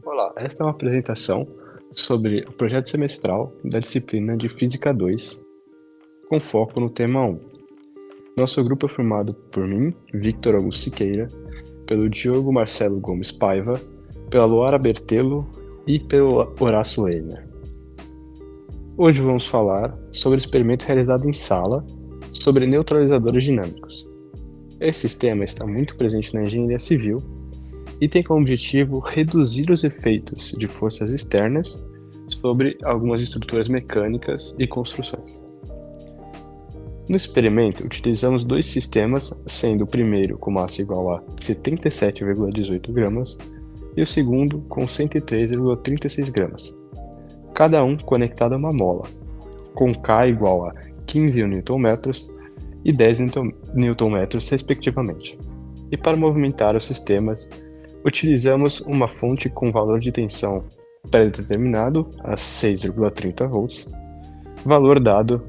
Olá, esta é uma apresentação sobre o projeto semestral da disciplina de Física 2, com foco no tema 1. Nosso grupo é formado por mim, Victor Augusto Siqueira, pelo Diogo Marcelo Gomes Paiva, pela Luara Bertello e pelo Horácio Leiner. Hoje vamos falar sobre o experimento realizado em sala sobre neutralizadores dinâmicos. Esse sistema está muito presente na engenharia civil e tem como objetivo reduzir os efeitos de forças externas sobre algumas estruturas mecânicas e construções. No experimento, utilizamos dois sistemas, sendo o primeiro com massa igual a 77,18 gramas e o segundo com 103,36 gramas, cada um conectado a uma mola, com K igual a 15 Nm e 10 Nm respectivamente. E para movimentar os sistemas, utilizamos uma fonte com valor de tensão pré-determinado a 6,30 volts, valor dado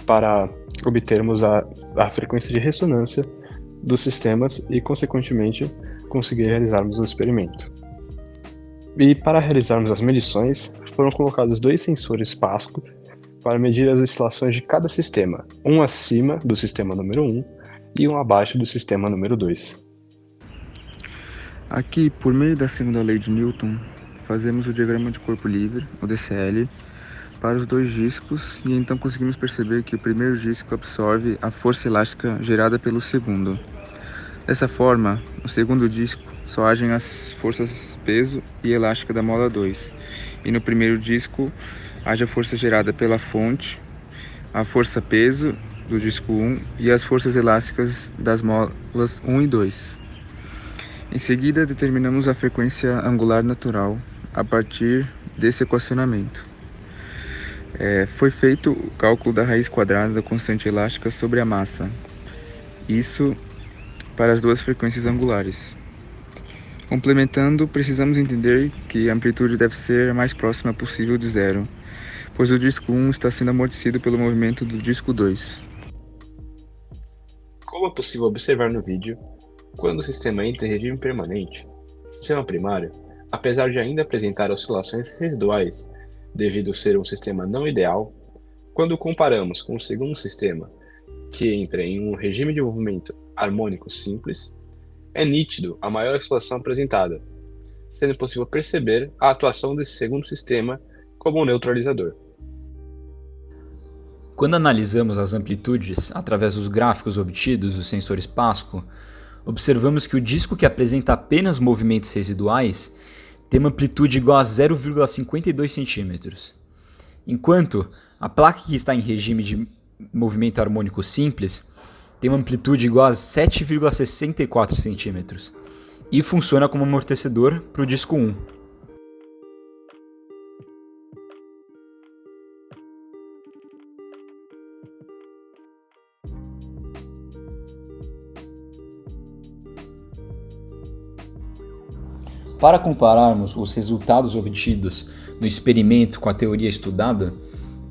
para obtermos a frequência de ressonância dos sistemas e, consequentemente, conseguir realizarmos o experimento. E para realizarmos as medições, foram colocados dois sensores PASCO para medir as oscilações de cada sistema, um acima do sistema número 1 e um abaixo do sistema número 2. Aqui, por meio da segunda lei de Newton, fazemos o diagrama de corpo livre, o DCL, para os dois discos e então conseguimos perceber que o primeiro disco absorve a força elástica gerada pelo segundo. Dessa forma, no segundo disco só agem as forças peso e elástica da mola 2, e no primeiro disco age a força gerada pela fonte, a força peso do disco 1 e as forças elásticas das molas 1 e 2. Em seguida, determinamos a frequência angular natural a partir desse equacionamento. Foi feito o cálculo da raiz quadrada da constante elástica sobre a massa. Isso para as duas frequências angulares. Complementando, precisamos entender que a amplitude deve ser a mais próxima possível de zero, pois o disco 1 está sendo amortecido pelo movimento do disco 2. Como é possível observar no vídeo, quando o sistema entra em regime permanente, o sistema primário, apesar de ainda apresentar oscilações residuais devido ser um sistema não ideal, quando comparamos com o segundo sistema, que entra em um regime de movimento harmônico simples, é nítido a maior oscilação apresentada, sendo possível perceber a atuação desse segundo sistema como um neutralizador. Quando analisamos as amplitudes através dos gráficos obtidos dos sensores PASCO, observamos que o disco que apresenta apenas movimentos residuais tem uma amplitude igual a 0,52 cm, enquanto a placa que está em regime de movimento harmônico simples tem uma amplitude igual a 7,64 cm e funciona como amortecedor para o disco 1. Para compararmos os resultados obtidos no experimento com a teoria estudada,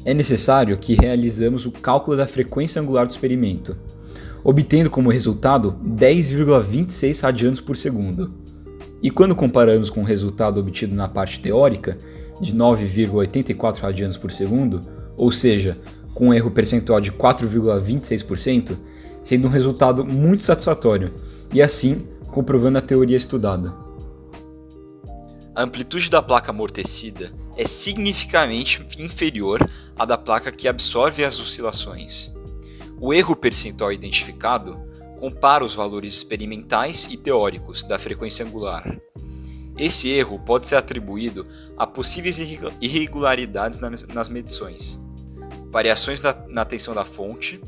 é necessário que realizamos o cálculo da frequência angular do experimento, obtendo como resultado 10,26 radianos por segundo. E quando comparamos com o resultado obtido na parte teórica, de 9,84 radianos por segundo, ou seja, com um erro percentual de 4,26%, sendo um resultado muito satisfatório, e assim comprovando a teoria estudada. A amplitude da placa amortecida é significativamente inferior à da placa que absorve as oscilações. O erro percentual identificado compara os valores experimentais e teóricos da frequência angular. Esse erro pode ser atribuído a possíveis irregularidades nas medições, variações na tensão da fonte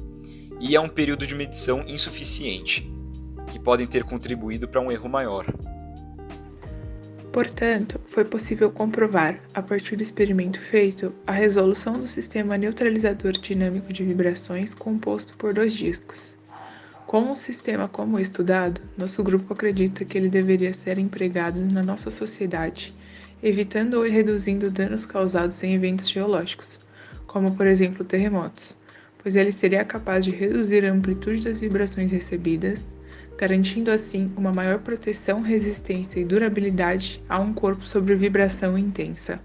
e a um período de medição insuficiente, que podem ter contribuído para um erro maior. Portanto, foi possível comprovar, a partir do experimento feito, a resolução do sistema neutralizador dinâmico de vibrações composto por dois discos. Com um sistema como o estudado, nosso grupo acredita que ele deveria ser empregado na nossa sociedade, evitando ou reduzindo danos causados em eventos geológicos, como por exemplo terremotos, pois ele seria capaz de reduzir a amplitude das vibrações recebidas, garantindo assim uma maior proteção, resistência e durabilidade a um corpo sob vibração intensa.